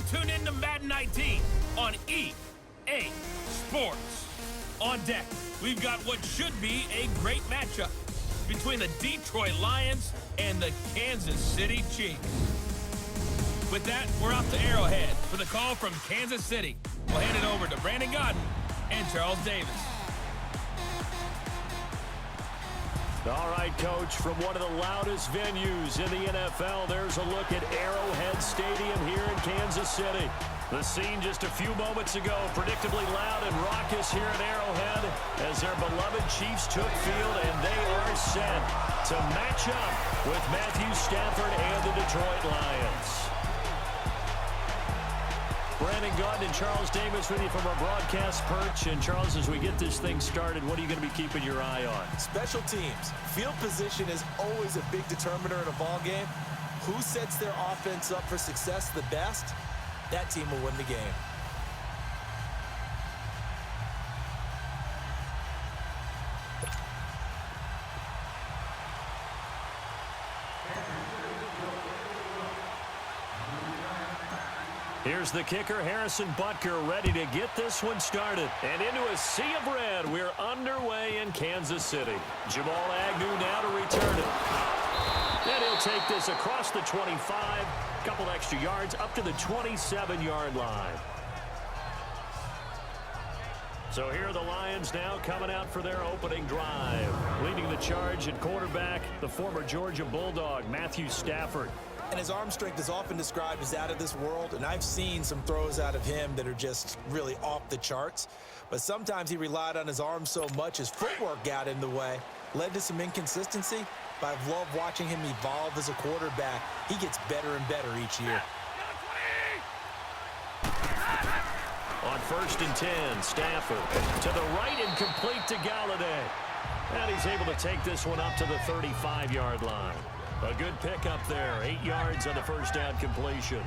tune in to Madden 19 on EA Sports. On deck, we've got what should be a great matchup between the Detroit Lions and the Kansas City Chiefs. With that, we're off to Arrowhead for the call from Kansas City. We'll hand it over to Brandon Godden and Charles Davis. All right, Coach, from one of the loudest venues in the NFL, there's a look at Arrowhead Stadium here in Kansas City. The scene just a few moments ago, predictably loud and raucous here at Arrowhead as their beloved Chiefs took field, and they are set to match up with Matthew Stafford and the Detroit Lions. Brandon Godden and Charles Davis with you from our broadcast perch. And Charles, as we get this thing started, what are you going to be keeping your eye on? Special teams. Field position is always a big determiner in a ball game. Who sets their offense up for success the best? That team will win the game. Here's the kicker, Harrison Butker, ready to get this one started. And into a sea of red, we're underway in Kansas City. Jamal Agnew now to return it. And he'll take this across the 25, couple extra yards up to the 27-yard line. So here are the Lions now coming out for their opening drive. Leading the charge at quarterback, the former Georgia Bulldog, Matthew Stafford. And his arm strength is often described as out of this world, and I've seen some throws out of him that are just really off the charts. But sometimes he relied on his arm so much, his footwork got in the way, led to some inconsistency. But I've loved watching him evolve as a quarterback. He gets better and better each year. On 1st and 10, Stafford to the right and complete to Galladay. And he's able to take this one up to the 35-yard line. A good pickup there, 8 yards on the first down completion.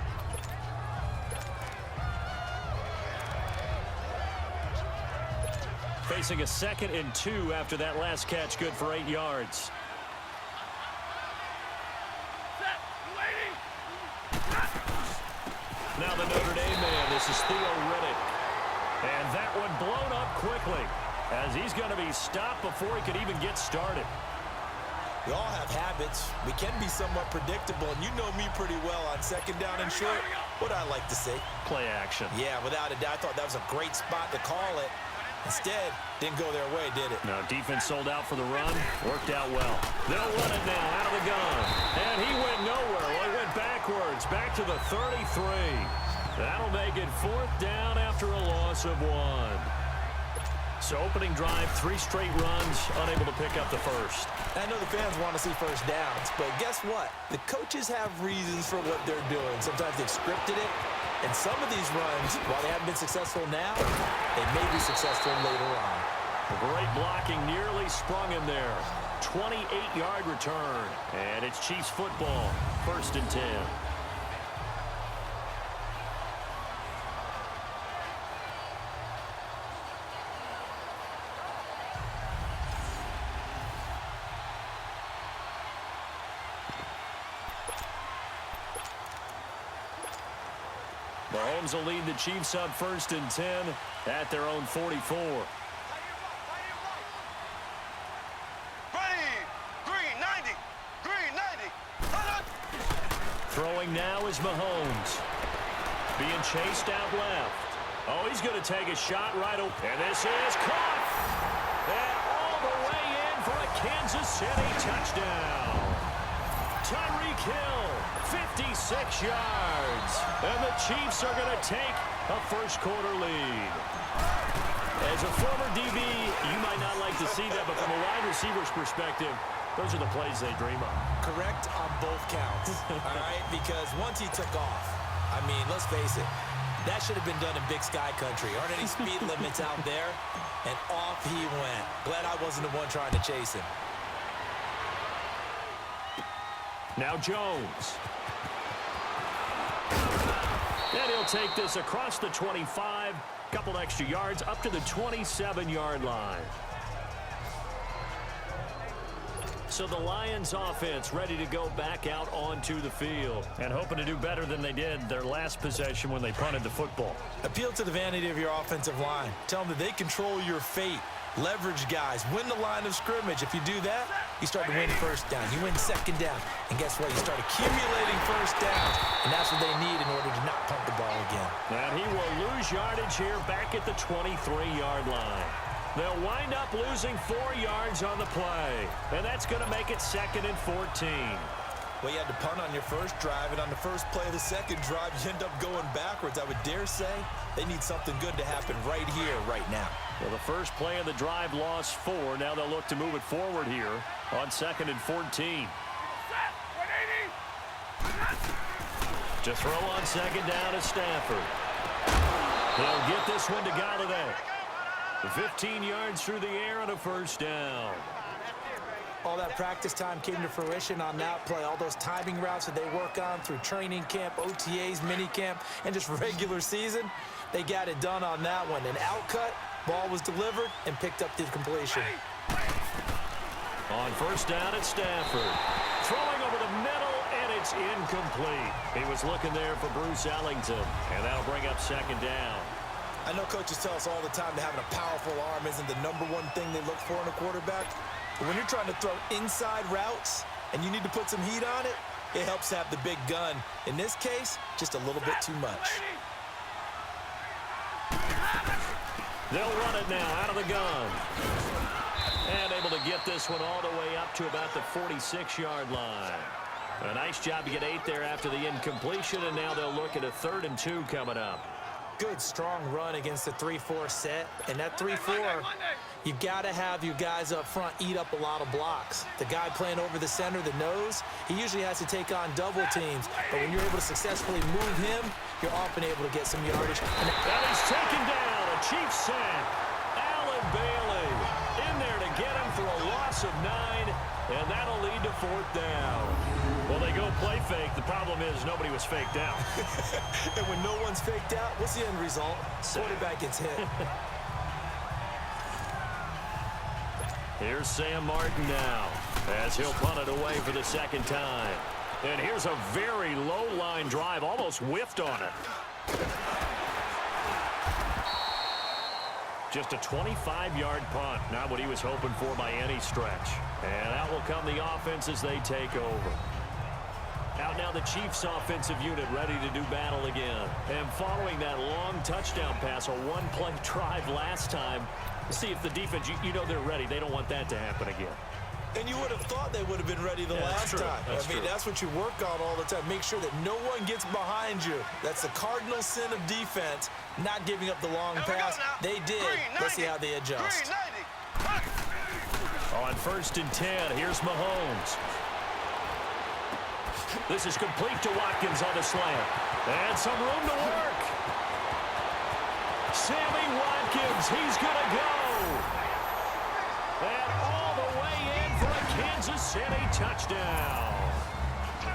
Facing a 2nd and 2 after that last catch, good for 8 yards. Now the Notre Dame man, this is Theo Riddick. And that one blown up quickly as he's going to be stopped before he could even get started. We all have habits. We can be somewhat predictable, and you know me pretty well on 2nd down and short. What I like to say? Play action. Yeah, without a doubt, I thought that was a great spot to call it. Instead, didn't go their way, did it? No, defense sold out for the run. Worked out well. They'll run it now out of the gun. And he went nowhere. Well, he went backwards, back to the 33. That'll make it 4th down after a loss of 1. So opening drive, 3 straight runs, unable to pick up the first. I know the fans want to see first downs, but guess what? The coaches have reasons for what they're doing. Sometimes they've scripted it, and some of these runs, while they haven't been successful now, they may be successful later on. Great blocking, nearly sprung him there. 28-yard return, and it's Chiefs football, 1st and 10. Mahomes will lead the Chiefs up 1st and 10 at their own 44. Throwing now is Mahomes. Being chased out left. Oh, he's going to take a shot right open. And this is caught. And all the way in for a Kansas City touchdown. Tyreek Hill, 56 yards. And the Chiefs are going to take a first-quarter lead. As a former DB, you might not like to see that, but from a wide receiver's perspective, those are the plays they dream of. Correct on both counts, all right? Because once he took off, I mean, let's face it, that should have been done in Big Sky Country. Aren't any speed limits out there? And off he went. Glad I wasn't the one trying to chase him. Now Jones. And he'll take this across the 25, couple extra yards up to the 27-yard line. So the Lions offense ready to go back out onto the field. And hoping to do better than they did their last possession when they punted the football. Appeal to the vanity of your offensive line. Tell them that they control your fate. Leverage guys. Win the line of scrimmage. If you do that, you start to win first down. You win second down. And guess what? You start accumulating first downs. And that's what they need in order to not punt the ball again. And he will lose yardage here back at the 23-yard line. They'll wind up losing 4 yards on the play. And that's going to make it 2nd and 14. Well, you had to punt on your first drive, and on the first play of the second drive, you end up going backwards. I would dare say they need something good to happen right here, right now. Well, the first play of the drive lost 4. Now they'll look to move it forward here on 2nd and 14. To throw on 2nd down is Stafford. He'll get this one to Galladay. 15 yards through the air and a first down. All that practice time came to fruition on that play. All those timing routes that they work on through training camp, OTAs, minicamp, and just regular season, they got it done on that one. An outcut, ball was delivered, and picked up the completion. On first down, it's Stafford. Throwing over the middle, and it's incomplete. He was looking there for Bruce Ellington, and that'll bring up 2nd down. I know coaches tell us all the time that having a powerful arm isn't the #1 thing they look for in a quarterback. But when you're trying to throw inside routes and you need to put some heat on it, it helps to have the big gun. In this case, just a little bit too much. They'll run it now out of the gun. And able to get this one all the way up to about the 46-yard line. A nice job to get 8 there after the incompletion, and now they'll look at a 3rd and 2 coming up. Good, strong run against the 3-4 set. And that 3-4, you've got to have your guys up front eat up a lot of blocks. The guy playing over the center, the nose, he usually has to take on double teams. But when you're able to successfully move him, you're often able to get some yardage. And he's taken down. A Chiefs sack. Allen Bailey in there to get him for a loss of 9. And that'll lead to 4th down. Well, they go play fake. The problem is nobody was faked out. And when no one's faked out, what's the end result? Quarterback gets hit. Here's Sam Martin now as he'll punt it away for the 2nd time. And here's a very low-line drive, almost whiffed on it. Just a 25-yard punt, not what he was hoping for by any stretch. And out will come the offense as they take over. Out now the Chiefs offensive unit ready to do battle again. And following that long touchdown pass, a one-play drive last time, see if the defense, you know they're ready. They don't want that to happen again. And you would have thought they would have been ready the last time. That's what you work on all the time. Make sure that no one gets behind you. That's the cardinal sin of defense, not giving up the long pass. They did. Let's see how they adjust. On 1st and 10, here's Mahomes. This is complete to Watkins on the slant. And some room to work. Sammy Watkins, he's going to go. And all the way in for a Kansas City touchdown.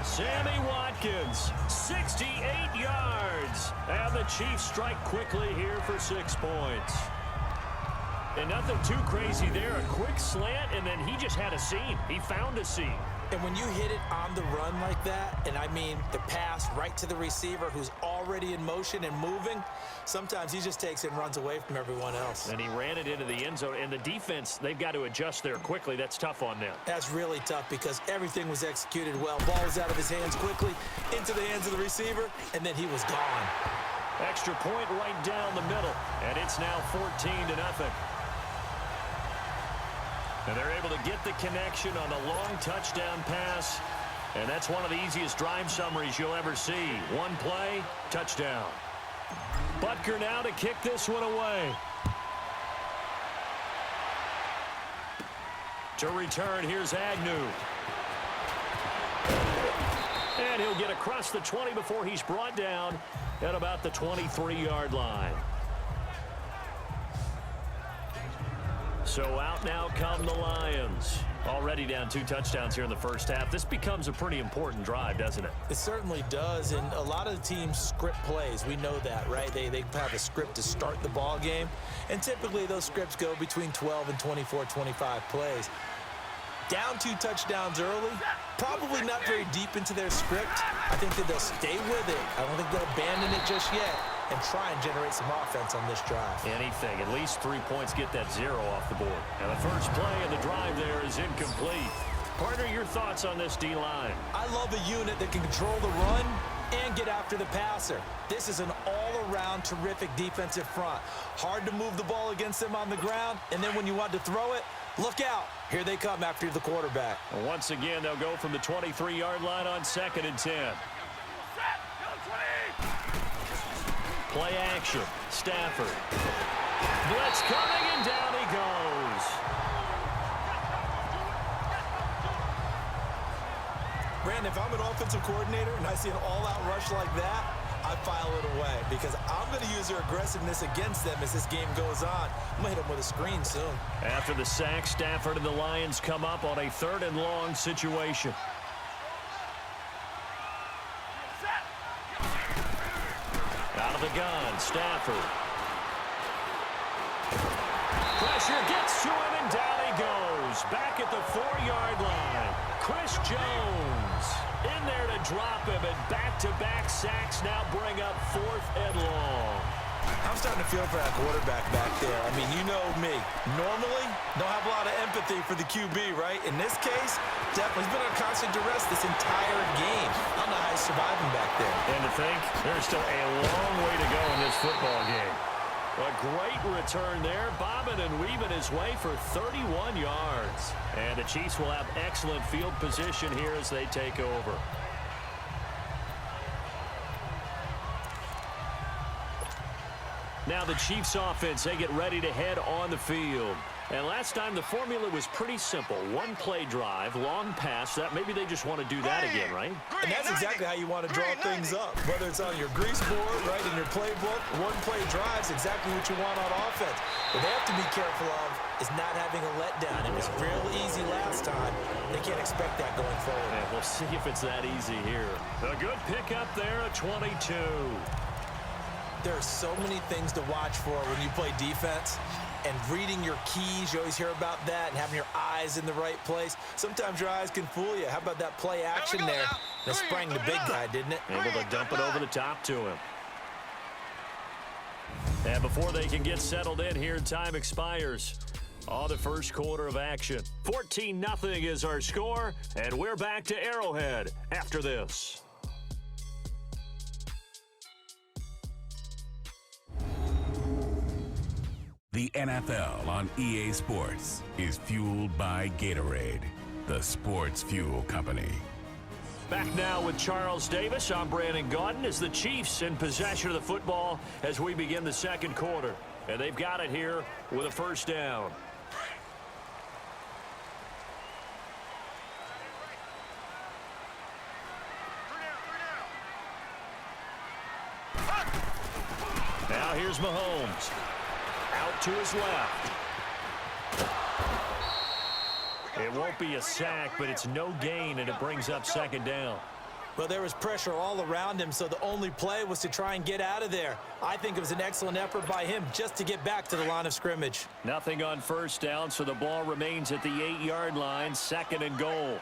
Sammy Watkins, 68 yards. And the Chiefs strike quickly here for 6 points. And nothing too crazy there. A quick slant, and then he just had a seam. He found a seam. And when you hit it on the run like that, and I mean the pass right to the receiver who's already in motion and moving, sometimes he just takes it and runs away from everyone else. And he ran it into the end zone. And the defense, they've got to adjust there quickly. That's tough on them. That's really tough because everything was executed well. Ball was out of his hands quickly, into the hands of the receiver, and then he was gone. Extra point right down the middle. And it's now 14-0. And they're able to get the connection on a long touchdown pass. And that's one of the easiest drive summaries you'll ever see. One play, touchdown. Butker now to kick this one away. To return, here's Agnew. And he'll get across the 20 before he's brought down at about the 23-yard line. So out now come the Lions. Already down 2 touchdowns here in the first half. This becomes a pretty important drive, doesn't it? It certainly does, and a lot of the teams script plays. We know that, right? They have a script to start the ball game, and typically those scripts go between 12 and 24, 25 plays. Down 2 touchdowns early, probably not very deep into their script. I think that they'll stay with it. I don't think they'll abandon it just yet and try and generate some offense on this drive. Anything. At least 3 points get that 0 off the board. And the first play of the drive there is incomplete. Partner, your thoughts on this D-line? I love a unit that can control the run and get after the passer. This is an all-around terrific defensive front. Hard to move the ball against them on the ground, and then when you want to throw it, look out. Here they come after the quarterback. Well, once again, they'll go from the 23-yard line on 2nd and 10. Play action. Stafford. Blitz coming, and down he goes. Brandon, if I'm an offensive coordinator and I see an all-out rush like that, I file it away because I'm going to use their aggressiveness against them as this game goes on. I'm going to hit them with a screen soon. After the sack, Stafford and the Lions come up on a 3rd and long situation. Out of the gun, Stafford. Pressure gets to him, and down he goes. Back at the 4-yard line. Chris Jones in there to drop him, and back-to-back sacks now bring up 4th and long. I'm starting to feel for that quarterback back there. I mean, you know me. Normally, don't have a lot of empathy for the QB, right? In this case, definitely he's been on constant duress this entire game. I don't know how he's surviving back there. And to think, there's still a long way to go in this football game. A great return there, bobbing and weaving his way for 31 yards. And the Chiefs will have excellent field position here as they take over. Now the Chiefs offense, they get ready to head on the field. And last time the formula was pretty simple. 1-play drive, long pass. That maybe they just want to do that again, right? And that's exactly how you want to draw things up. Whether it's on your grease board, right, in your playbook, 1-play drive's exactly what you want on offense. What they have to be careful of is not having a letdown. It was real easy last time. They can't expect that going forward. And we'll see if it's that easy here. A good pickup there, a 22. There are so many things to watch for when you play defense. And reading your keys, you always hear about that, and having your eyes in the right place. Sometimes your eyes can fool you. How about that play action there? That sprang the big guy, didn't it? Able to dump it over the top to him. And before they can get settled in here, time expires. The first quarter of action. 14-0 is our score, and we're back to Arrowhead after this. The NFL on EA Sports is fueled by Gatorade, the sports fuel company. Back now with Charles Davis. I'm Brandon Gaudin as the Chiefs in possession of the football as we begin the second quarter. And they've got it here with a first down. Now here's Mahomes. Out to his left. It won't be a sack, but it's no gain, and it brings up second down. Well, there was pressure all around him, so the only play was to try and get out of there. I think it was an excellent effort by him just to get back to the line of scrimmage. Nothing on first down, so the ball remains at the 8-yard line, 2nd and goal.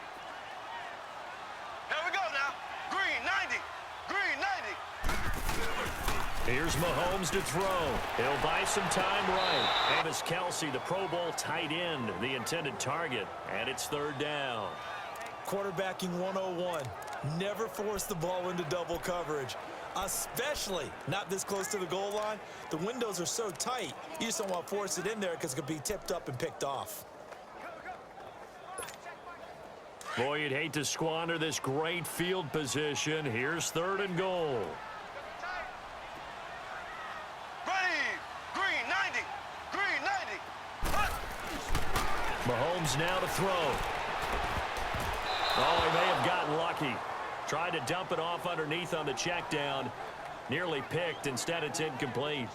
Here we go now. Green 90. Green 90. Here's Mahomes to throw. He'll buy some time right. Amos Kelsey, the Pro Bowl tight end, the intended target, and it's 3rd down. Quarterbacking 101. Never force the ball into double coverage, especially not this close to the goal line. The windows are so tight, you just don't want to force it in there because it could be tipped up and picked off. Boy, you'd hate to squander this great field position. Here's 3rd and goal. Mahomes now to throw. Oh, he may have gotten lucky. Tried to dump it off underneath on the check down. Nearly picked. Instead, it's incomplete.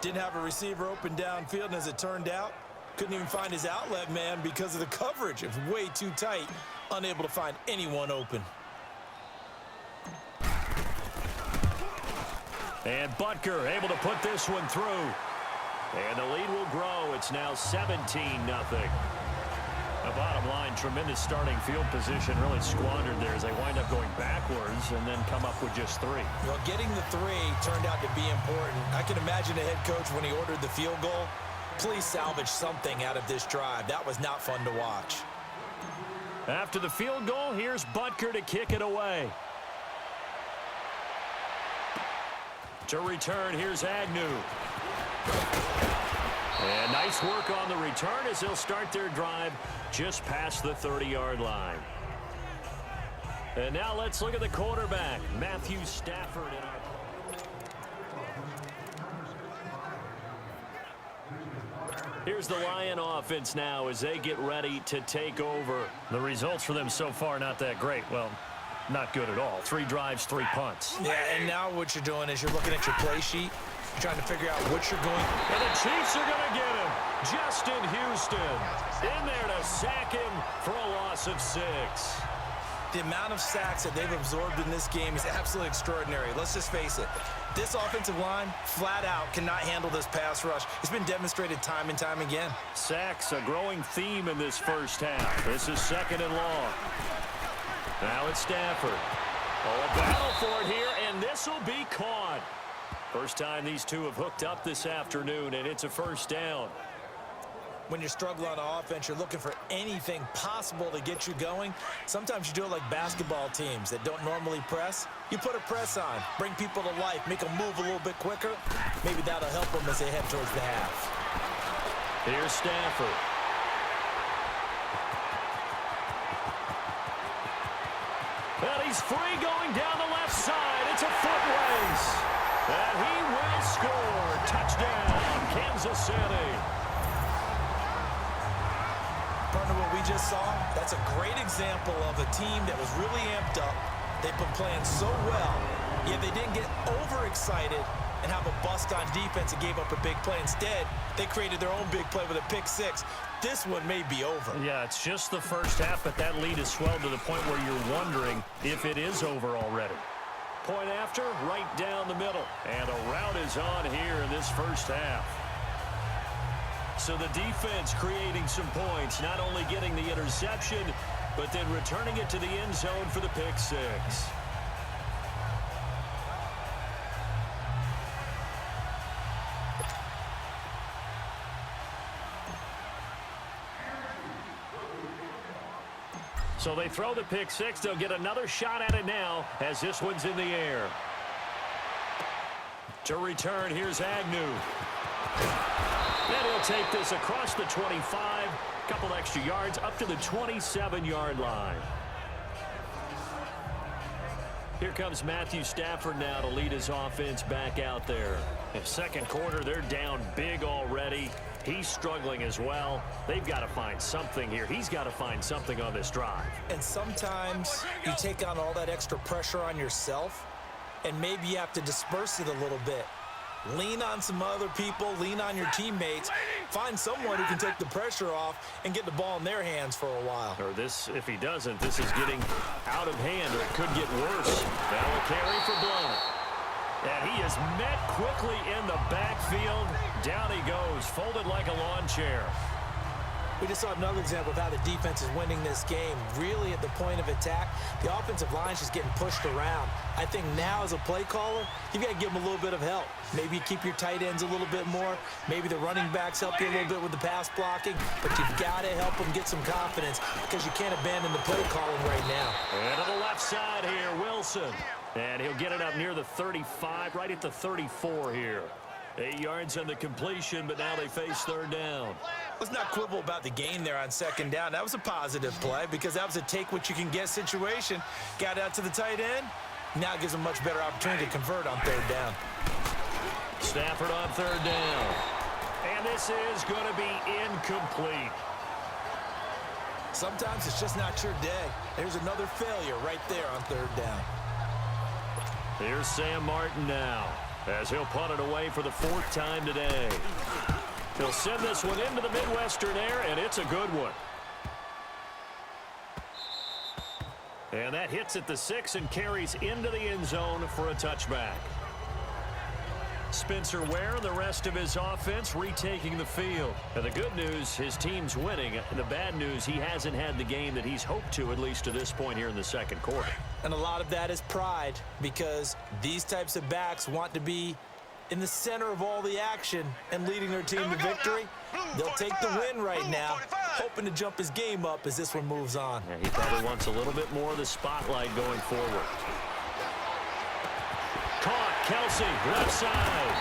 Didn't have a receiver open downfield, and as it turned out, couldn't even find his outlet man because of the coverage. It was way too tight. Unable to find anyone open. And Butker able to put this one through. And the lead will grow. It's now 17-0. Bottom line, tremendous starting field position, really squandered there as they wind up going backwards and then come up with just 3. Well, getting the 3 turned out to be important. I can imagine the head coach when he ordered the field goal. Please salvage something out of this drive. That was not fun to watch. After the field goal, here's Butker to kick it away. To return, here's Agnew. And nice work on the return as they'll start their drive just past the 30-yard line. And now let's look at the quarterback, Matthew Stafford. Here's the Lion offense now as they get ready to take over. The results for them so far not that great. Well, not good at all. 3 drives, 3 punts. Yeah, and now what you're doing is you're looking at your play sheet. You're trying to figure out what you're going. And the Chiefs are going to get him. Justin Houston in there to sack him for a loss of 6. The amount of sacks that they've absorbed in this game is absolutely extraordinary. Let's just face it. This offensive line, flat out, cannot handle this pass rush. It's been demonstrated time and time again. Sacks, a growing theme in this first half. This is 2nd and long. Now it's Stafford. Oh, a battle for it here, and this will be caught. First time these two have hooked up this afternoon, and it's a first down. When you're struggling on offense, you're looking for anything possible to get you going. Sometimes you do it like basketball teams that don't normally press. You put a press on, bring people to life, make them move a little bit quicker. Maybe that'll help them as they head towards the half. Here's Stafford. Well, he's free going down the left side. It's a foot race. And he will score. Touchdown, Kansas City. Partner, what we just saw, that's a great example of a team that was really amped up. They've been playing so well, yet they didn't get overexcited and have a bust on defense and gave up a big play. Instead, they created their own big play with a pick 6. This one may be over. Yeah, it's just the first half, but that lead has swelled to the point where you're wondering if it is over already. Point after, right down the middle. And a rout is on here in this first half. So the defense creating some points, not only getting the interception, but then returning it to the end zone for the pick 6. So they throw the pick 6. They'll get another shot at it now as this one's in the air. To return, here's Agnew. And he'll take this across the 25, couple extra yards up to the 27-yard line. Here comes Matthew Stafford now to lead his offense back out there. In second quarter, they're down big already. He's struggling as well. They've got to find something here. He's got to find something on this drive. And sometimes you take on all that extra pressure on yourself, and maybe you have to disperse it a little bit. Lean on some other people, lean on your teammates, find someone who can take the pressure off and get the ball in their hands for a while. Or this, if he doesn't, this is getting out of hand, or it could get worse. Now a carry for Blount. And he is met quickly in the backfield. Down he goes, folded like a lawn chair. We just saw another example of how the defense is winning this game. Really at the point of attack, the offensive line's just getting pushed around. I think now as a play caller, you've got to give them a little bit of help. Maybe you keep your tight ends a little bit more. Maybe the running backs help you a little bit with the pass blocking. But you've got to help them get some confidence because you can't abandon the play calling right now. And to the left side here, Wilson. And he'll get it up near the 35, right at the 34 here. 8 yards on the completion, but now they face third down. Let's not quibble about the gain there on second down. That was a positive play because that was a take-what-you-can-get situation. Got out to the tight end. Now it gives them a much better opportunity to convert on third down. Stafford on third down. And this is going to be incomplete. Sometimes it's just not your day. There's another failure right there on third down. Here's Sam Martin now, as he'll punt it away for the 4th time today. He'll send this one into the Midwestern air, and it's a good one. And that hits at the 6 and carries into the end zone for a touchback. Spencer Ware and the rest of his offense retaking the field. And the good news, his team's winning. The bad news, he hasn't had the game that he's hoped to, at least to this point here in the second quarter. And a lot of that is pride, because these types of backs want to be in the center of all the action and leading their team to victory. They'll take the win right now, hoping to jump his game up as this one moves on. Yeah, he probably wants a little bit more of the spotlight going forward. Caught, Kelsey, left side.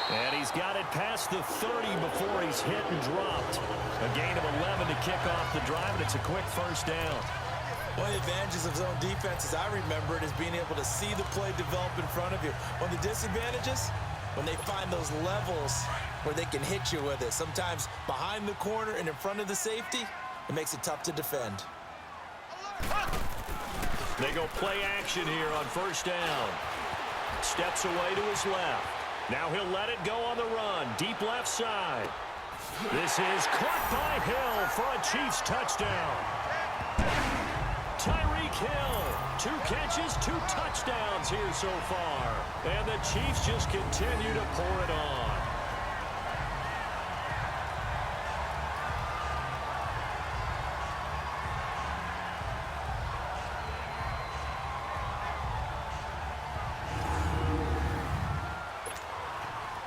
And he's got it past the 30 before he's hit and dropped. A gain of 11 to kick off the drive, and it's a quick first down. One of the advantages of zone defense, as I remember it, is being able to see the play develop in front of you. One of the disadvantages, when they find those levels where they can hit you with it, sometimes behind the corner and in front of the safety, it makes it tough to defend. They go play action here on first down. Steps away to his left. Now he'll let it go on the run. Deep left side. This is caught by Hill for a Chiefs touchdown. Tyreek Hill, 2 catches, 2 touchdowns here so far. And the Chiefs just continue to pour it on.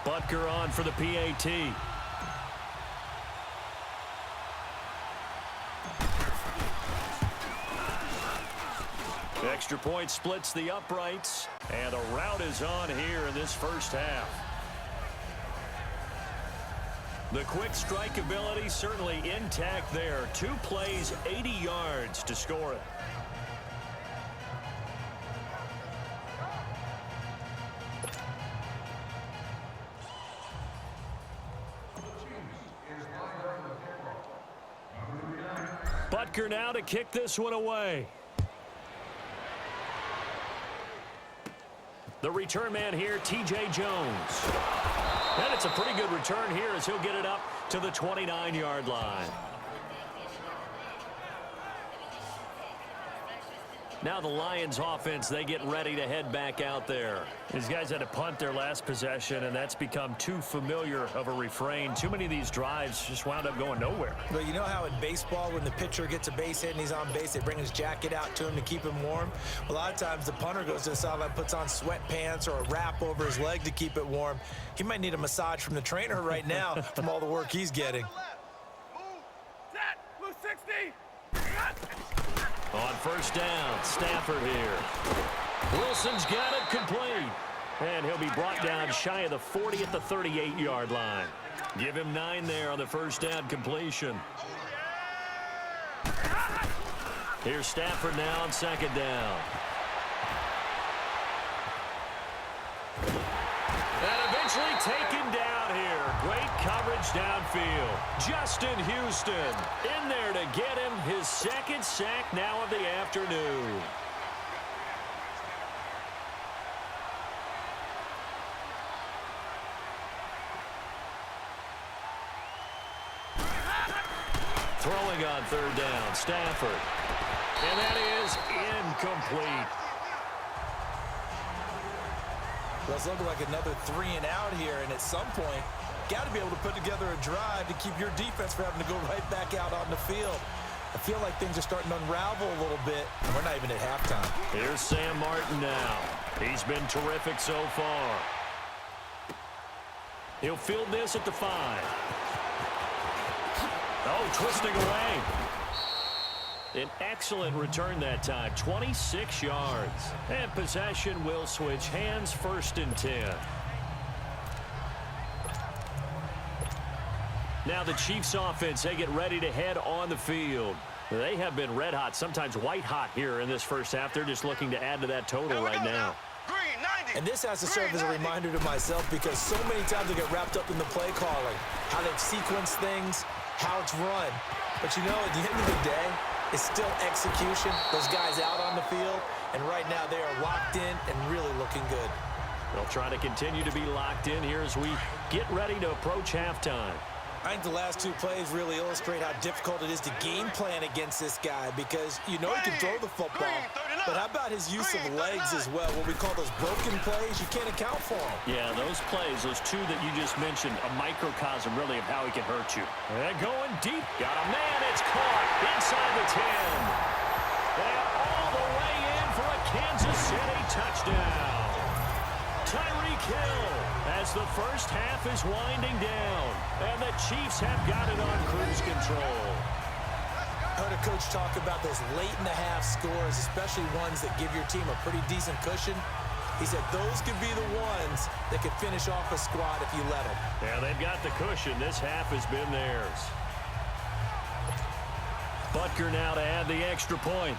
Butker on for the PAT. Extra point splits the uprights, and a rout is on here in this first half. The quick strike ability certainly intact there. 2 plays, 80 yards to score it. Butker now to kick this one away. The return man here, T.J. Jones. And it's a pretty good return here as he'll get it up to the 29-yard line. Now the Lions offense, they get ready to head back out there. These guys had to punt their last possession, and that's become too familiar of a refrain. Too many of these drives just wound up going nowhere. Well, you know how in baseball, when the pitcher gets a base hit and he's on base, they bring his jacket out to him to keep him warm? A lot of times the punter goes to the sideline, puts on sweatpants or a wrap over his leg to keep it warm. He might need a massage from the trainer right now from all the work he's getting. On first down, Stafford here. Wilson's got it complete. And he'll be brought down shy of the 40 at the 38-yard line. Give him 9 there on the first down completion. Here's Stafford now on second down. And eventually taken down here. Great coverage downfield. Justin Houston in there to get him his second sack now of the afternoon. Throwing on third down, Stafford. And that is incomplete. Well, it's looking like another 3 and out here, and at some point, got to be able to put together a drive to keep your defense from having to go right back out on the field. I feel like things are starting to unravel a little bit, and we're not even at halftime. Here's Sam Martin now. He's been terrific so far. He'll field this at the 5. Oh, twisting away. An excellent return that time, 26 yards. And possession will switch hands, 1st and 10. Now the Chiefs offense, they get ready to head on the field. They have been red hot, sometimes white hot here in this first half. They're just looking to add to that total right now. And this has to serve as a reminder to myself, because so many times I get wrapped up in the play calling, how they sequence things, how it's run. But you know, at the end of the day, it's still execution. Those guys out on the field, and right now they are locked in and really looking good. They'll try to continue to be locked in here as we get ready to approach halftime. I think the last 2 plays really illustrate how difficult it is to game plan against this guy, because you know he can throw the football, But how about his use of legs as well, what we call those broken plays? You can't account for them. Yeah, those plays, those two that you just mentioned, a microcosm really of how he can hurt you. And going deep. Got a man. It's caught inside the 10. And all the way in for a Kansas City touchdown. Tyreek Hill as the first half is winding down. And the Chiefs have got it on cruise control. I heard a coach talk about those late-in-the-half scores, especially ones that give your team a pretty decent cushion. He said those could be the ones that could finish off a squad if you let them. Yeah, they've got the cushion. This half has been theirs. Butker now to add the extra point.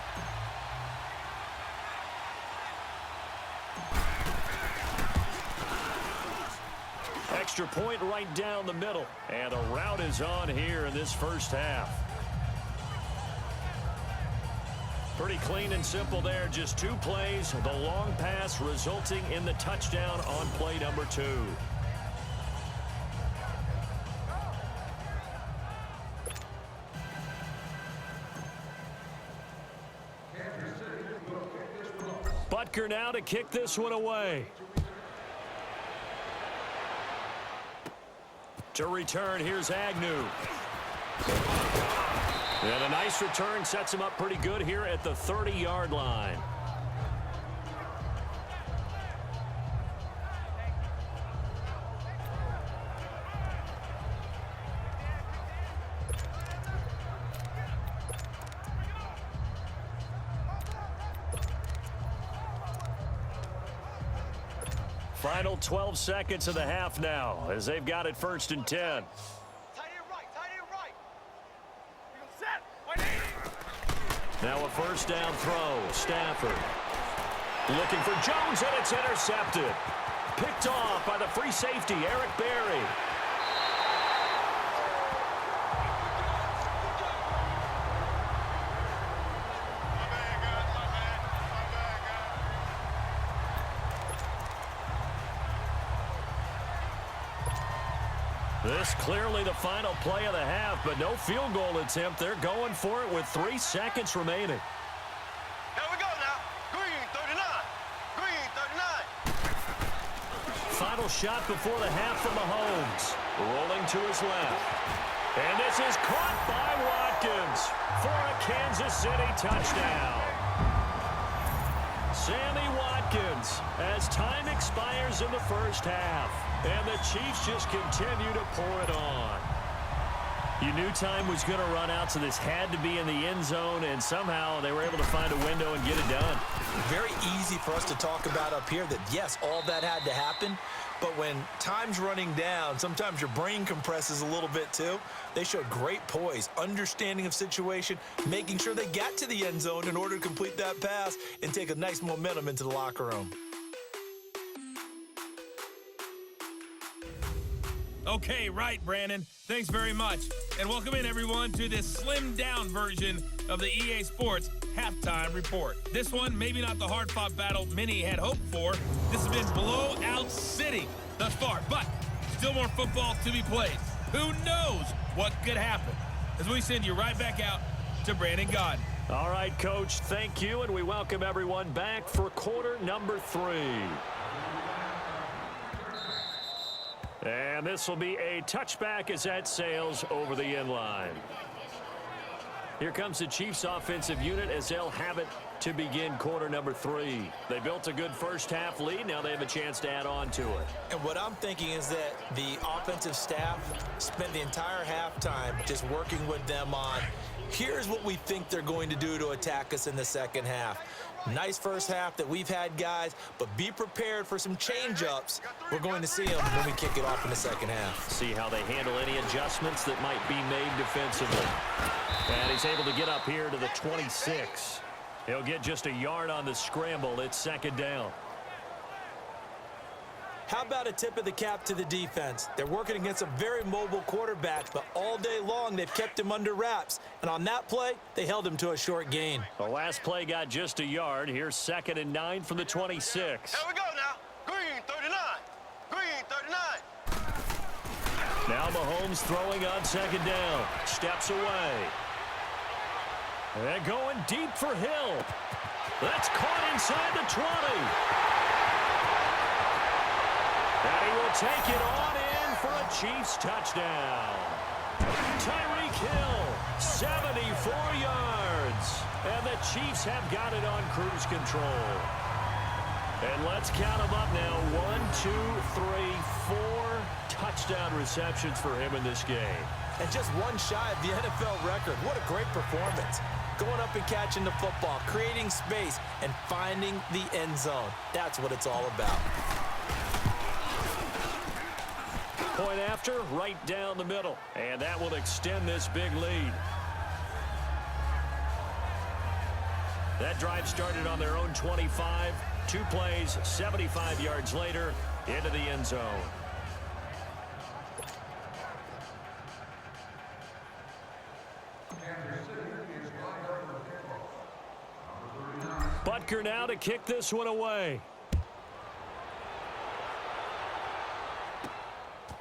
Extra point right down the middle. And a rout is on here in this first half. Pretty clean and simple there. Just two plays. The long pass resulting in the touchdown on play number 2. Butker now to kick this one away. To return, here's Agnew. And a nice return sets him up pretty good here at the 30-yard line. Final 12 seconds of the half now as they've got it 1st and 10. Now a first down throw. Stafford looking for Jones, and it's intercepted. Picked off by the free safety, Eric Berry. This clearly the final play of the half, but no field goal attempt. They're going for it with 3 seconds remaining. Here we go now. Green 39. Green 39. Final shot before the half from Mahomes. Rolling to his left. And this is caught by Watkins for a Kansas City touchdown. Sammy Watkins as time expires in the first half. And the Chiefs just continue to pour it on. You knew time was going to run out, so this had to be in the end zone, and somehow they were able to find a window and get it done. Very easy for us to talk about up here that, yes, all that had to happen, but when time's running down, sometimes your brain compresses a little bit too. They showed great poise, understanding of situation, making sure they got to the end zone in order to complete that pass and take a nice momentum into the locker room. Okay, right, Brandon. Thanks very much. And welcome in, everyone, to this slimmed-down version of the EA Sports Halftime Report. This one, maybe not the hard-fought battle many had hoped for. This has been blowout city thus far, but still more football to be played. Who knows what could happen? As we send you right back out to Brandon Gaudin. All right, Coach, thank you, and we welcome everyone back for quarter number 3. And this will be a touchback as that sails over the end line. Here comes the Chiefs offensive unit as they'll have it to begin quarter number 3. They built a good first half lead. Now they have a chance to add on to it. And what I'm thinking is that the offensive staff spent the entire halftime just working with them on, here's what we think they're going to do to attack us in the second half. Nice first half that we've had, guys, but be prepared for some change-ups. We're going to see them when we kick it off in the second half. See how they handle any adjustments that might be made defensively. And he's able to get up here to the 26. He'll get just a yard on the scramble. It's second down. How about a tip of the cap to the defense? They're working against a very mobile quarterback, but all day long they've kept him under wraps. And on that play, they held him to a short gain. The last play got just a yard. Here's 2nd and 9 from the 26. Here we go now. Green 39. Green 39. Now Mahomes throwing on second down. Steps away. And going deep for Hill. That's caught inside the 20. And he will take it on in for a Chiefs touchdown. Tyreek Hill, 74 yards. And the Chiefs have got it on cruise control. And let's count them up now. 1, 2, 3, 4 touchdown receptions for him in this game. And just one shy of the NFL record. What a great performance. Going up and catching the football, creating space, and finding the end zone. That's what it's all about. Point after, right down the middle. And that will extend this big lead. That drive started on their own 25. 2 plays, 75 yards later, into the end zone. Butker now to kick this one away.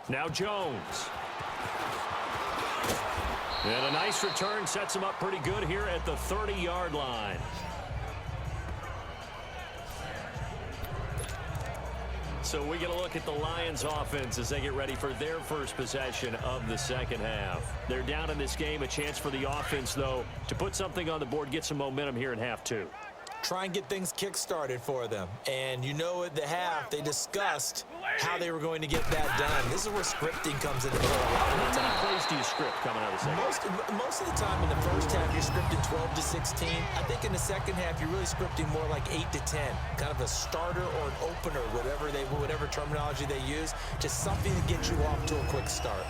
Now Jones. And a nice return sets him up pretty good here at the 30-yard line. So we get a look at the Lions offense as they get ready for their first possession of the second half. They're down in this game. A chance for the offense, though, to put something on the board, get some momentum here in half 2. Try and get things kick-started for them. And you know at the half, they discussed how they were going to get that done. This is where scripting comes into play a lot of the time. How many plays do you script coming out of the second? Most of the time in the first half, you're scripting 12 to 16. I think in the second half, you're really scripting more like 8 to 10. Kind of a starter or an opener, whatever terminology they use. Just something to get you off to a quick start.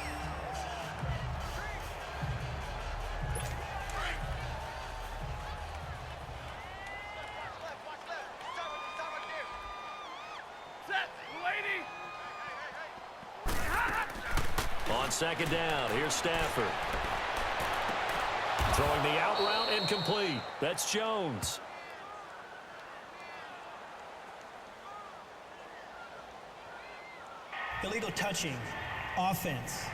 On second down, here's Stafford. Throwing the out route incomplete. That's Jones. Illegal touching. Offense.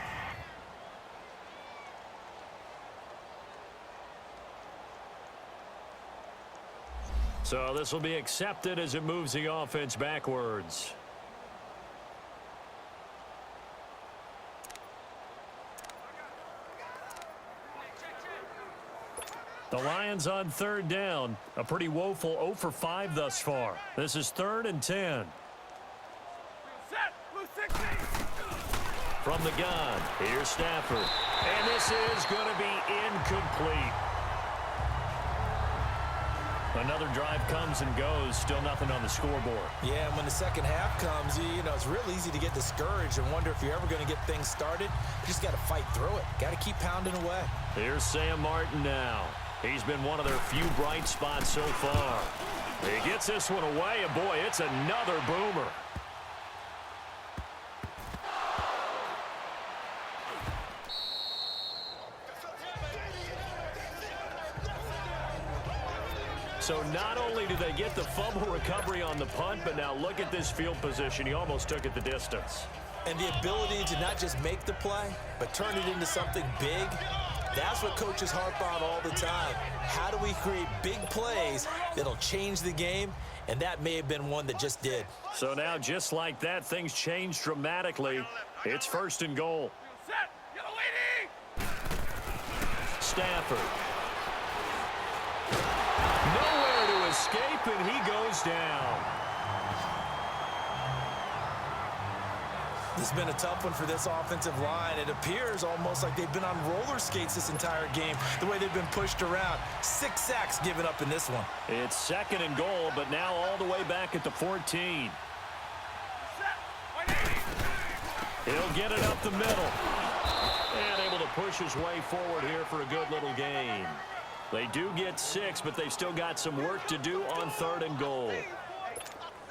So this will be accepted as it moves the offense backwards. The Lions on third down. A pretty woeful 0 for 5 thus far. This is 3rd and 10. From the gun, here's Stafford. And this is going to be incomplete. Another drive comes and goes. Still nothing on the scoreboard. Yeah, and when the second half comes, you know, it's real easy to get discouraged and wonder if you're ever going to get things started. You just got to fight through it. Got to keep pounding away. Here's Sam Martin now. He's been one of their few bright spots so far. He gets this one away, and boy, it's another boomer. So not only do they get the fumble recovery on the punt, but now look at this field position. He almost took it the distance. And the ability to not just make the play, but turn it into something big. That's what coaches harp on all the time. How do we create big plays that'll change the game? And that may have been one that just did. So now, just like that, things change dramatically. It's 1st and goal. Stafford. Nowhere to escape, and he goes down. This has been a tough one for this offensive line. It appears almost like they've been on roller skates this entire game, the way they've been pushed around. 6 sacks given up in this one. It's 2nd and goal, but now all the way back at the 14. He'll get it up the middle. And able to push his way forward here for a good little gain. They do get 6, but they've still got some work to do on 3rd and goal.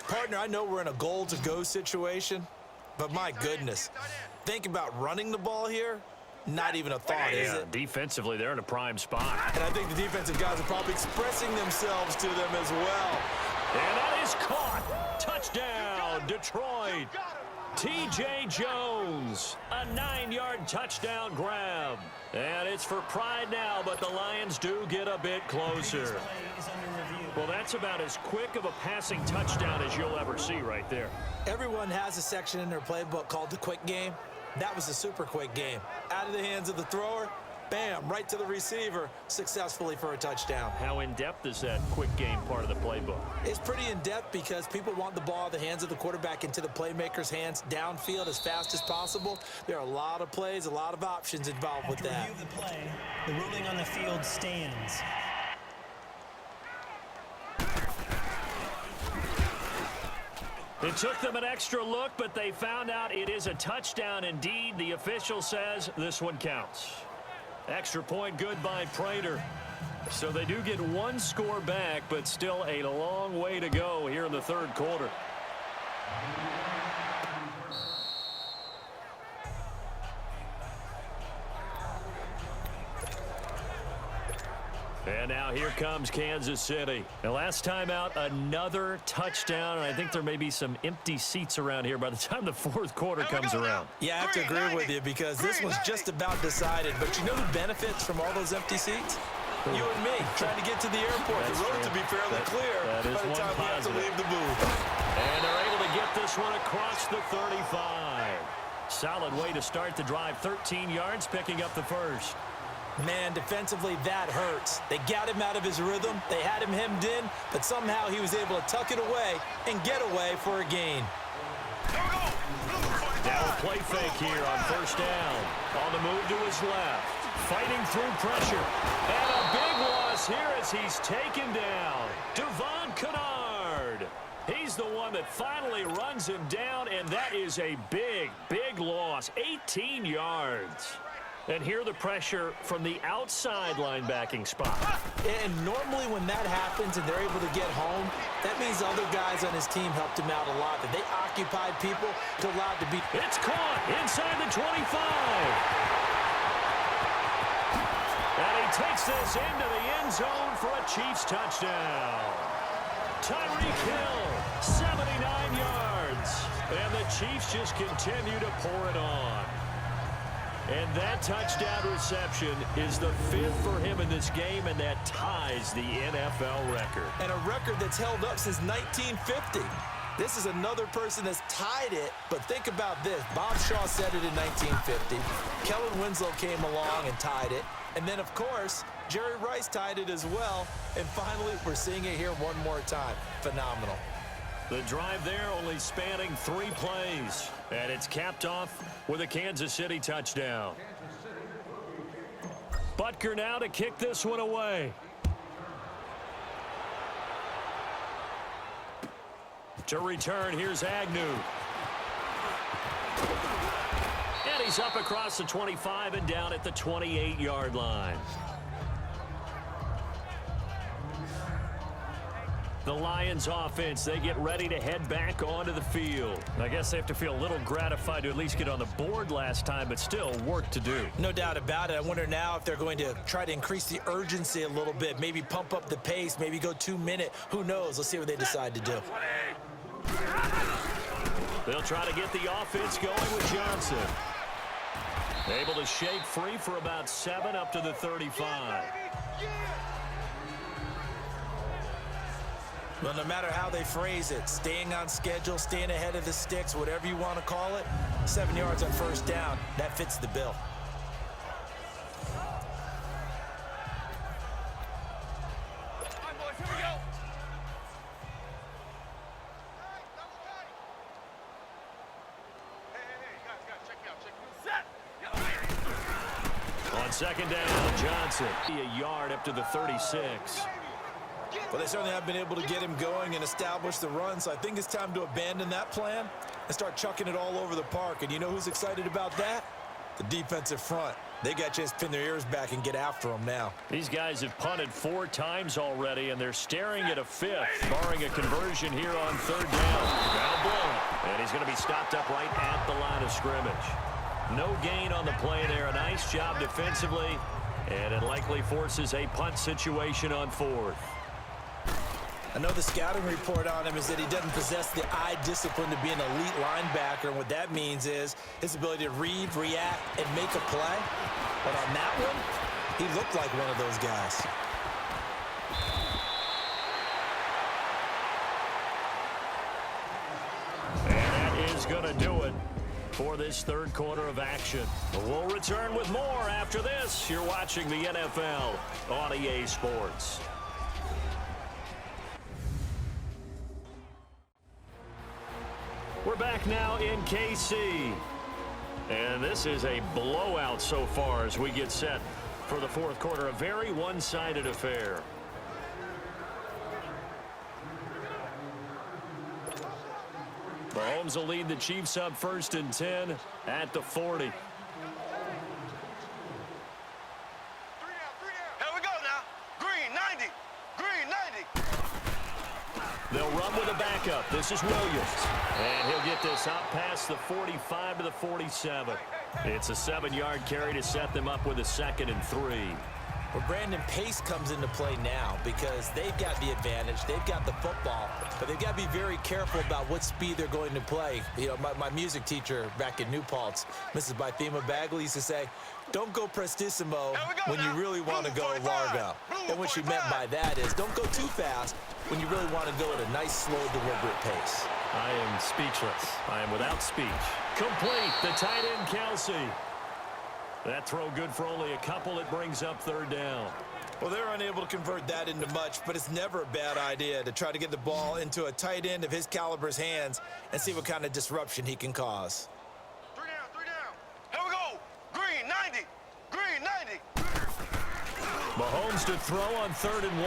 Partner, I know we're in a goal-to-go situation, but my goodness, think about running the ball here. Not even a thought, is it? Defensively, they're in a prime spot. And I think the defensive guys are probably expressing themselves to them as well. And that is caught. Touchdown, Detroit. T.J. Jones, a 9-yard touchdown grab. And it's for pride now, but the Lions do get a bit closer. Play is under review. Well, that's about as quick of a passing touchdown as you'll ever see right there. Everyone has a section in their playbook called the quick game. That was a super quick game. Out of the hands of the thrower, bam, right to the receiver, successfully for a touchdown. How in-depth is that quick game part of the playbook? It's pretty in-depth because people want the ball out of the hands of the quarterback into the playmaker's hands downfield as fast as possible. There are a lot of plays, a lot of options involved with that. After review of the play, the ruling on the field stands. It took them an extra look, but they found out it is a touchdown indeed. The official says this one counts. Extra point good by Prater. So they do get one score back, but still a long way to go here in the third quarter. And now here comes Kansas City. The last time out, another touchdown. And I think there may be some empty seats around here by the time the fourth quarter comes around. Yeah, I have to agree with you because this one's just about decided. But you know who benefits from all those empty seats? You and me, trying to get to the airport. The road to be fairly clear by the time we have to leave the booth. And they're able to get this one across the 35. Solid way to start the drive. 13 yards, picking up the first. Man, defensively, that hurts. They got him out of his rhythm. They had him hemmed in, but somehow he was able to tuck it away and get away for a gain. Now a play fake here on first down. On the move to his left. Fighting through pressure. And a big loss here as he's taken down. Devon Kennard. He's the one that finally runs him down, and that is a big, big loss. 18 yards. And here the pressure from the outside linebacking spot. And normally when that happens and they're able to get home, that means other guys on his team helped him out a lot. That they occupied people to allow it to be. It's caught inside the 25. And he takes this into the end zone for a Chiefs touchdown. Tyreek Hill, 79 yards. And the Chiefs just continue to pour it on. And that touchdown reception is the 5th for him in this game, and that ties the NFL record. And a record that's held up since 1950. This is another person that's tied it, but think about this. Bob Shaw said it in 1950. Kellen Winslow came along and tied it. And then, of course, Jerry Rice tied it as well. And finally, we're seeing it here one more time. Phenomenal. The drive there only spanning 3 plays. And it's capped off with a Kansas City touchdown. Butker now to kick this one away. To return, here's Agnew. And he's up across the 25 and down at the 28-yard line. The Lions offense, they get ready to head back onto the field. I guess they have to feel a little gratified to at least get on the board last time, but still work to do. No doubt about it. I wonder now if they're going to try to increase the urgency a little bit, maybe pump up the pace, maybe go 2-minute. Who knows? Let's see what they decide to do. They'll try to get the offense going with Johnson. Able to shake free for about 7 up to the 35. Well, no matter how they phrase it, staying on schedule, staying ahead of the sticks, whatever you want to call it, 7 yards on first down, that fits the bill. On second down, Johnson. A yard up to the 36. Well, they certainly have been able to get him going and establish the run, so I think it's time to abandon that plan and start chucking it all over the park. And you know who's excited about that? The defensive front. They got to just pin their ears back and get after them now. These guys have punted 4 times already, and they're staring at a 5th, barring a conversion here on third down. Now blown. And he's going to be stopped up right at the line of scrimmage. No gain on the play there. A nice job defensively, and it likely forces a punt situation on 4th. I know the scouting report on him is that he doesn't possess the eye discipline to be an elite linebacker, and what that means is his ability to read, react, and make a play. But on that one, he looked like one of those guys. for this third quarter of action. We'll return with more after this. You're watching the NFL on EA Sports. We're back now in KC. And this is a blowout so far as we get set for the fourth quarter. A very one-sided affair. Mahomes will lead the Chiefs up 1st and 10 at the 40. Here we go now. Green 90. Green 90. They'll run with a backup. This is Williams. And he'll get this out past the 45 to the 47. It's a 7-yard carry to set them up with a 2nd and 3. Well, Brandon, pace comes into play now because they've got the advantage. They've got the football, but they've got to be very careful about what speed they're going to play. You know, my music teacher back in New Paltz, Mrs. Bythema Bagley, used to say, don't go prestissimo when you really want to go largo. And what she meant by that is don't go too fast when you really want to go at a nice, slow, deliberate pace. I am speechless. I am without speech. Complete. The tight end, Kelsey. That throw good for only a couple. It brings up 3rd down. Well, they're unable to convert that into much, but it's never a bad idea to try to get the ball into a tight end of his caliber's hands and see what kind of disruption he can cause. 3 down, 3 down. Here we go. Green 90. Green 90. Mahomes to throw on 3rd and 1.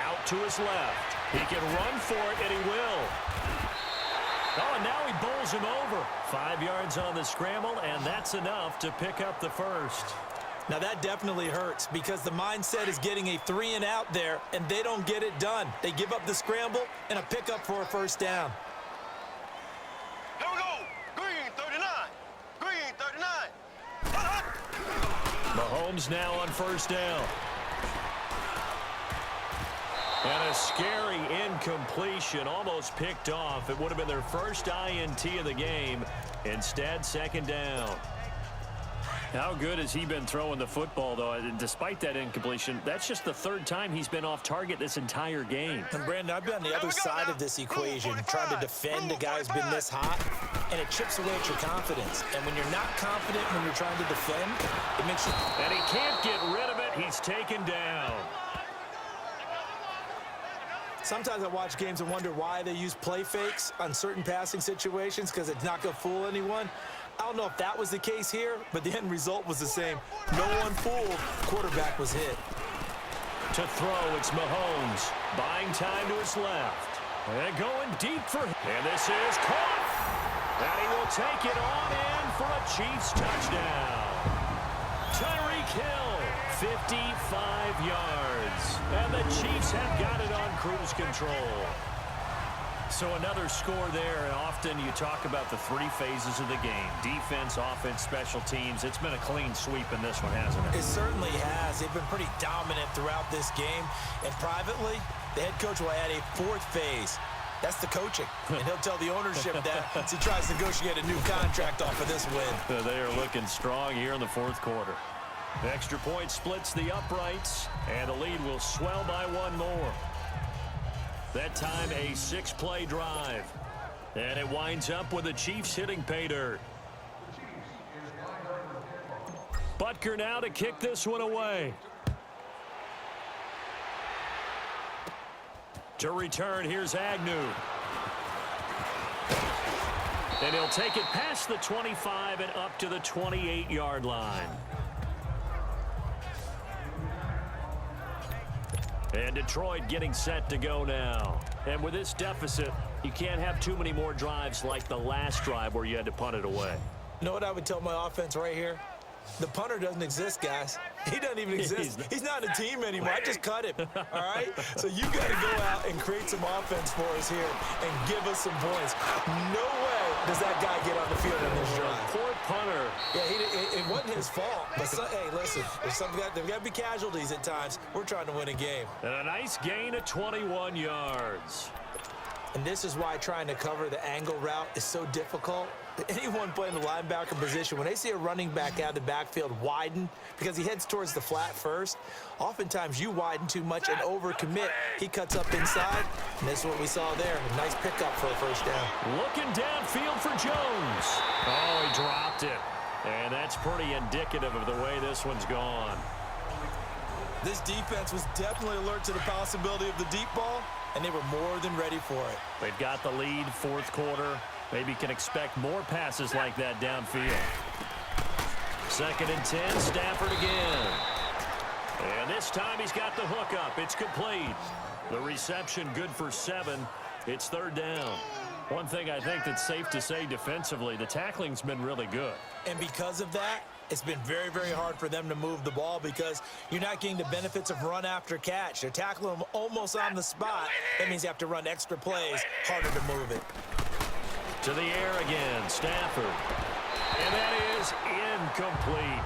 Out to his left. He can run for it, and he will. Oh, and now he bowls him over. 5 yards on the scramble, and that's enough to pick up the first. Now, that definitely hurts because the mindset is getting a 3-and-out there, and they don't get it done. They give up the scramble and a pickup for a 1st down. Here we go. Green 39. Green 39. Mahomes now on 1st down. And a scary incompletion, almost picked off. It would have been their first INT of the game. Instead, 2nd down. How good has he been throwing the football, though? Despite that incompletion, that's just the 3rd time he's been off target this entire game. And, Brandon, I've been on the other side of this equation, trying to defend a guy who's been this hot, and it chips away at your confidence. And when you're not confident when you're trying to defend, it makes you... And he can't get rid of it. He's taken down. Sometimes I watch games and wonder why they use play fakes on certain passing situations because it's not going to fool anyone. I don't know if that was the case here, but the end result was the same. No one fooled. Quarterback was hit. To throw, it's Mahomes. Buying time to his left. And going deep for him. And this is caught. And he will take it on in for a Chiefs touchdown. Tyreek Hill, 55 yards. And the Chiefs have got it on cruise control. So another score there, and often you talk about the 3 phases of the game. Defense, offense, special teams. It's been a clean sweep in this one, hasn't it? It certainly has. They've been pretty dominant throughout this game. And privately, the head coach will add a 4th phase. That's the coaching. And he'll tell the ownership that as he tries to negotiate a new contract off of this win. They are looking strong here in the 4th quarter. The extra point splits the uprights, and the lead will swell by 1 more. That time, a 6-play drive. And it winds up with the Chiefs hitting pay dirt. Butker now to kick this one away. To return, here's Agnew. And he'll take it past the 25 and up to the 28-yard line. And Detroit getting set to go now. And with this deficit, you can't have too many more drives like the last drive where you had to punt it away. You know what I would tell my offense right here? The punter doesn't exist, guys. He doesn't even exist. He's not a team anymore. I just cut him, all right? So you got to go out and create some offense for us here and give us some points. No way does that guy get on the field in this drive. Poor punter. Yeah, it wasn't his fault. But, hey, listen, there's got to be casualties at times. We're trying to win a game. And a nice gain of 21 yards. And this is why trying to cover the angle route is so difficult. Anyone playing the linebacker position, when they see a running back out of the backfield widen because he heads towards the flat first, oftentimes you widen too much and overcommit. He cuts up inside, and this is what we saw there. A nice pickup for a 1st down. Looking downfield for Jones. Oh, he dropped it. And that's pretty indicative of the way this one's gone. This defense was definitely alert to the possibility of the deep ball, and they were more than ready for it. They've got the lead, fourth quarter. Maybe can expect more passes like that downfield. 2nd and 10, Stafford again. And this time he's got the hook up. It's complete. The reception good for 7. It's 3rd down. One thing I think that's safe to say defensively, the tackling's been really good. And because of that, it's been very, very hard for them to move the ball because you're not getting the benefits of run after catch. They're tackling them almost on the spot. That means you have to run extra plays, harder to move it. To the air again, Stafford. And that is incomplete.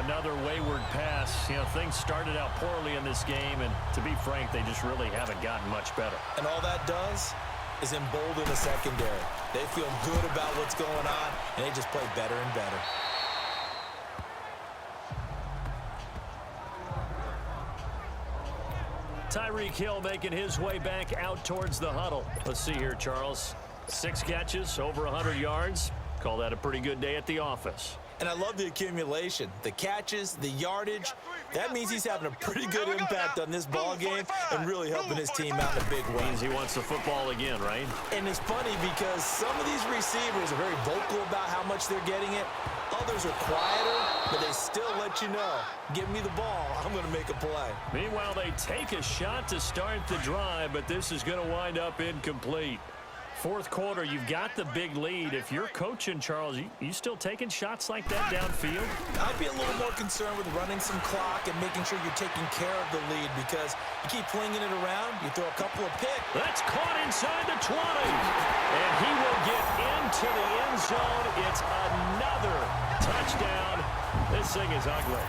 Another wayward pass. You know, things started out poorly in this game, and to be frank, they just really haven't gotten much better. And all that does is embolden the secondary. They feel good about what's going on, and they just play better and better. Tyreek Hill making his way back out towards the huddle. Let's see here, Charles. 6 catches, over 100 yards. Call that a pretty good day at the office. And I love the accumulation, the catches, the yardage. That means he's having a pretty good impact on this ball game and really helping his team out in a big way. Means he wants the football again, right? And it's funny because some of these receivers are very vocal about how much they're getting it. Others are quieter, but they still let you know, give me the ball, I'm going to make a play. Meanwhile, they take a shot to start the drive, but this is going to wind up incomplete. Fourth quarter, you've got the big lead. If you're coaching, Charles, you still taking shots like that downfield? I'd be a little more concerned with running some clock and making sure you're taking care of the lead because you keep flinging it around, you throw a couple of picks. That's caught inside the 20. And he will get into the end zone. It's another touchdown. This thing is ugly.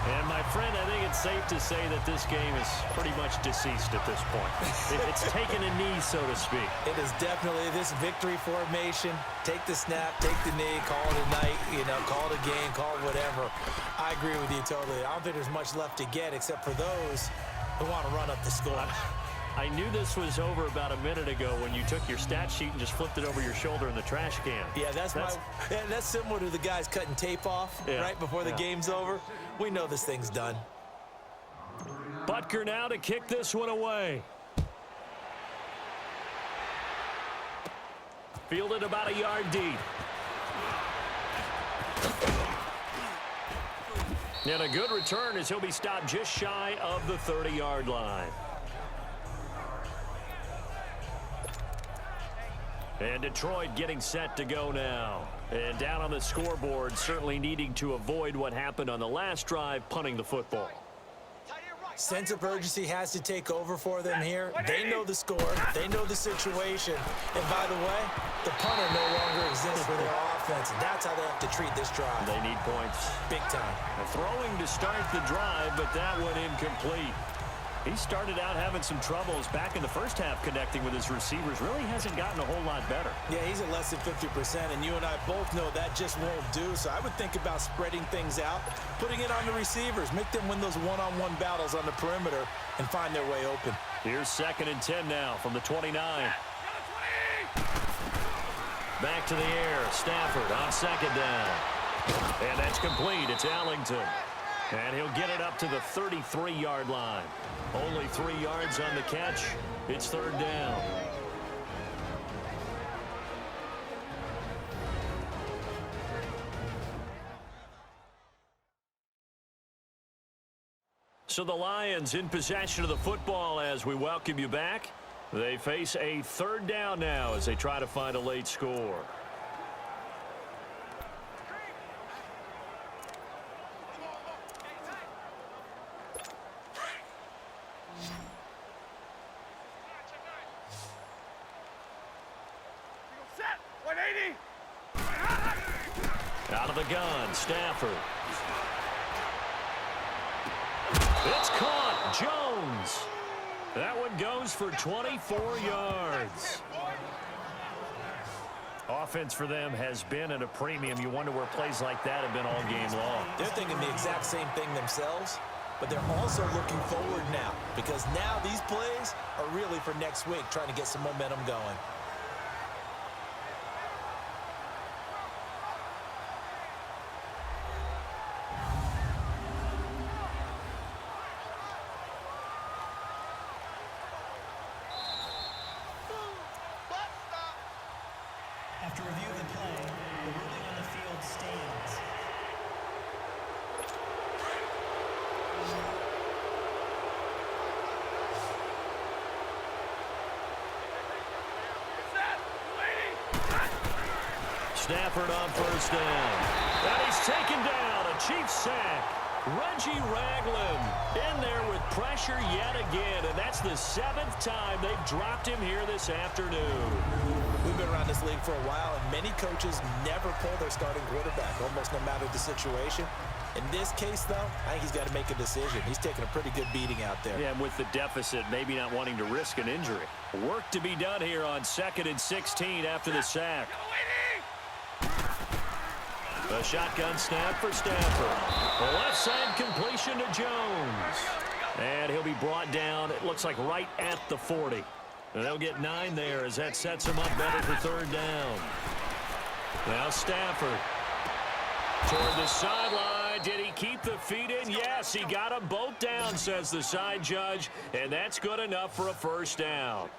And, my friend, I think it's safe to say that this game is pretty much deceased at this point. It's taken a knee, so to speak. It is definitely this victory formation. Take the snap, take the knee, call it a night, call it a game, call it whatever. I agree with you totally. I don't think there's much left to get except for those who want to run up the score. I knew this was over about a minute ago when you took your stat sheet and just flipped it over your shoulder in the trash can. Yeah, that's similar to the guys cutting tape off right before the game's over. We know this thing's done. Butker now to kick this one away. Fielded about a yard deep. And a good return as he'll be stopped just shy of the 30-yard line. And Detroit getting set to go now. And down on the scoreboard, certainly needing to avoid what happened on the last drive, punting the football. Sense of urgency has to take over for them here. They know the score. They know the situation. And by the way, the punter no longer exists for their offense. And that's how they have to treat this drive. They need points. Big time. Throwing to start the drive, but that one incomplete. He started out having some troubles back in the first half connecting with his receivers. Really hasn't gotten a whole lot better. Yeah, he's at less than 50%, and you and I both know that just won't do. So I would think about spreading things out, putting it on the receivers, make them win those one-on-one battles on the perimeter and find their way open. Here's 2nd and 10 now from the 29. Back to the air. Stafford on 2nd down. And that's complete. It's Allington. And he'll get it up to the 33-yard line. Only 3 yards on the catch. It's 3rd down. So the Lions in possession of the football as we welcome you back. They face a 3rd down now as they try to find a late score. Out of the gun, Stafford. It's caught. Jones. That one goes for 24 yards. Offense for them has been at a premium. You wonder where plays like that have been all game long. They're thinking the exact same thing themselves, but they're also looking forward now because now these plays are really for next week, trying to get some momentum going. After review of the play, the ruling on the field stands. Stafford on first down. And he's taken down. A Chiefs sack. Reggie Ragland in there with pressure yet again. And that's the 7th time they've dropped him here this afternoon. We've been around this league for a while, and many coaches never pull their starting quarterback, almost no matter the situation. In this case, though, I think he's got to make a decision. He's taking a pretty good beating out there. Yeah, and with the deficit, maybe not wanting to risk an injury. Work to be done here on 2nd and 16 after the sack. A shotgun snap for Stafford. A left side completion to Jones. And he'll be brought down, it looks like right at the 40. And they'll get 9 there as that sets him up better for 3rd down. Now Stafford toward the sideline. Did he keep the feet in? Yes, he got them both down, says the side judge. And that's good enough for a 1st down.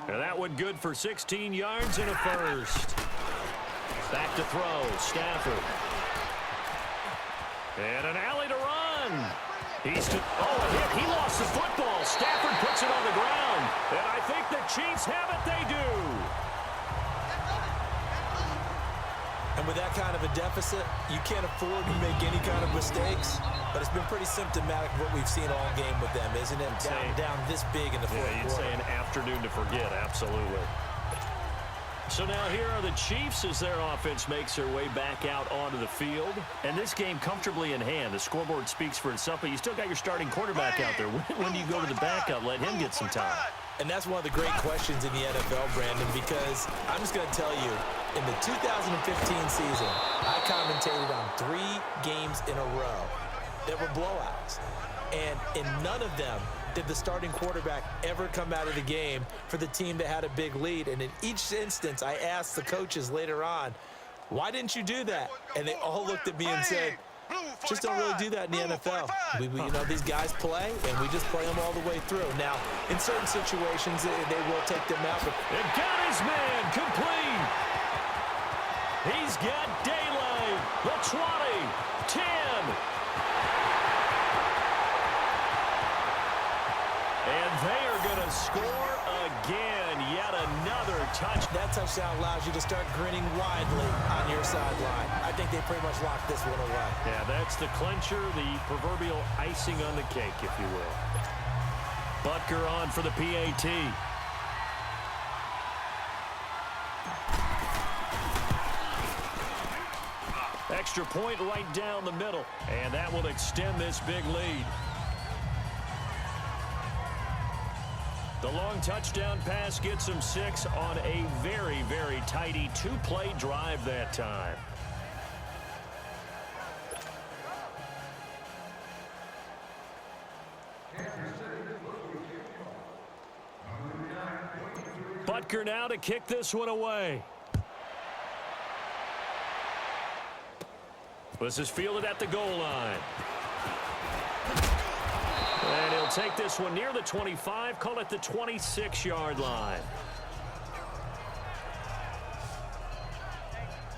And that one good for 16 yards and a 1st. Back to throw, Stafford. And an alley to run. A hit. He lost the football. Stafford puts it on the ground. And I think the Chiefs have it. They do. And with that kind of a deficit, you can't afford to make any kind of mistakes. But it's been pretty symptomatic of what we've seen all game with them, isn't it? Down this big in the fourth quarter. You'd say an afternoon to forget. Absolutely. So now here are the Chiefs as their offense makes their way back out onto the field. And this game comfortably in hand. The scoreboard speaks for itself, but you still got your starting quarterback out there. When do you go to the backup, let him get some time? And that's one of the great questions in the NFL, Brandon, because I'm just going to tell you, in the 2015 season, I commentated on 3 games in a row that were blowouts. And in none of them did the starting quarterback ever come out of the game for the team that had a big lead. And in each instance, I asked the coaches later on, why didn't you do that? And they all looked at me and said, just don't really do that in the NFL. These guys play, and we just play them all the way through. Now, in certain situations, they will take them out. But and got his man complete. He's got daylight. The 20, 10. And they are going to score again. Yet another touch. That touchdown allows you to start grinning widely on your sideline. I think they pretty much locked this one away. Yeah, that's the clincher, the proverbial icing on the cake, if you will. Butker on for the PAT. Extra point right down the middle. And that will extend this big lead. The long touchdown pass gets him 6 on a very, very tidy 2-play drive that time. Butker now to kick this one away. This is fielded at the goal line. And he'll take this one near the 25, call it the 26-yard line.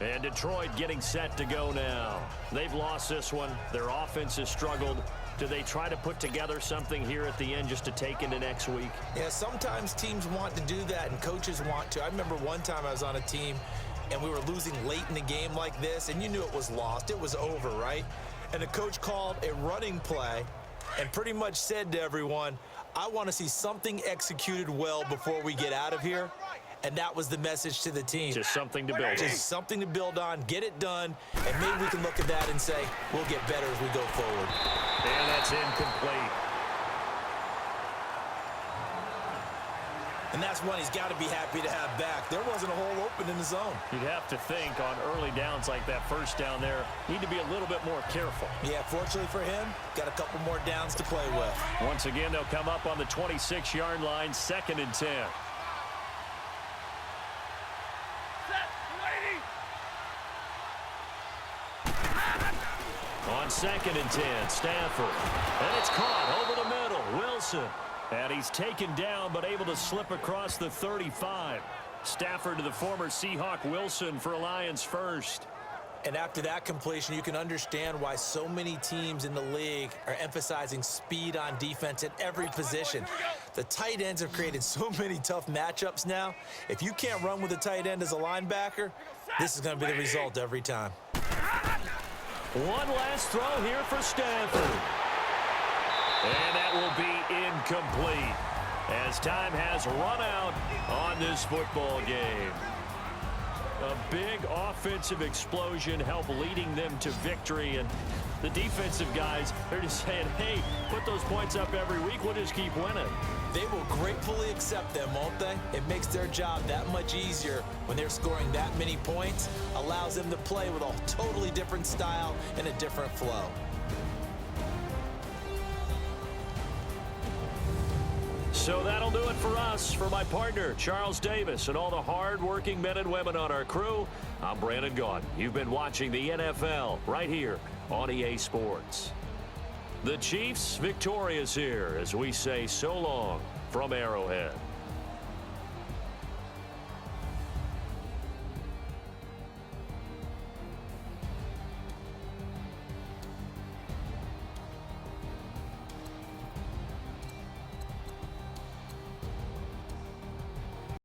And Detroit getting set to go now. They've lost this one. Their offense has struggled. Do they try to put together something here at the end just to take into next week? Yeah, sometimes teams want to do that and coaches want to. I remember one time I was on a team and we were losing late in the game like this, and you knew it was lost. It was over, right? And the coach called a running play and pretty much said to everyone, I want to see something executed well before we get out of here. And that was the message to the team. Just something to build on. Just something to build on, get it done, and maybe we can look at that and say, we'll get better as we go forward. And that's incomplete. And that's one he's got to be happy to have back. There wasn't a hole open in the zone. You'd have to think on early downs like that first down there, need to be a little bit more careful. Yeah, fortunately for him, got a couple more downs to play with. Once again, they'll come up on the 26-yard line, 2nd and 10. On 2nd and 10, Stafford. And it's caught over the middle. Wilson. And he's taken down, but able to slip across the 35. Stafford to the former Seahawk Wilson for a Lions first. And after that completion, you can understand why so many teams in the league are emphasizing speed on defense at every position. The tight ends have created so many tough matchups now. If you can't run with a tight end as a linebacker, this is going to be the result every time. One last throw here for Stafford. And that will be incomplete as time has run out on this football game. A big offensive explosion helped leading them to victory, and the defensive guys, they're just saying, hey, put those points up every week, we'll just keep winning. They will gratefully accept them, won't they? It makes their job that much easier when they're scoring that many points, allows them to play with a totally different style and a different flow. So that'll do it for us. For my partner, Charles Davis, and all the hard-working men and women on our crew, I'm Brandon Gaudin. You've been watching the NFL right here on EA Sports. The Chiefs victorious here as we say so long from Arrowhead.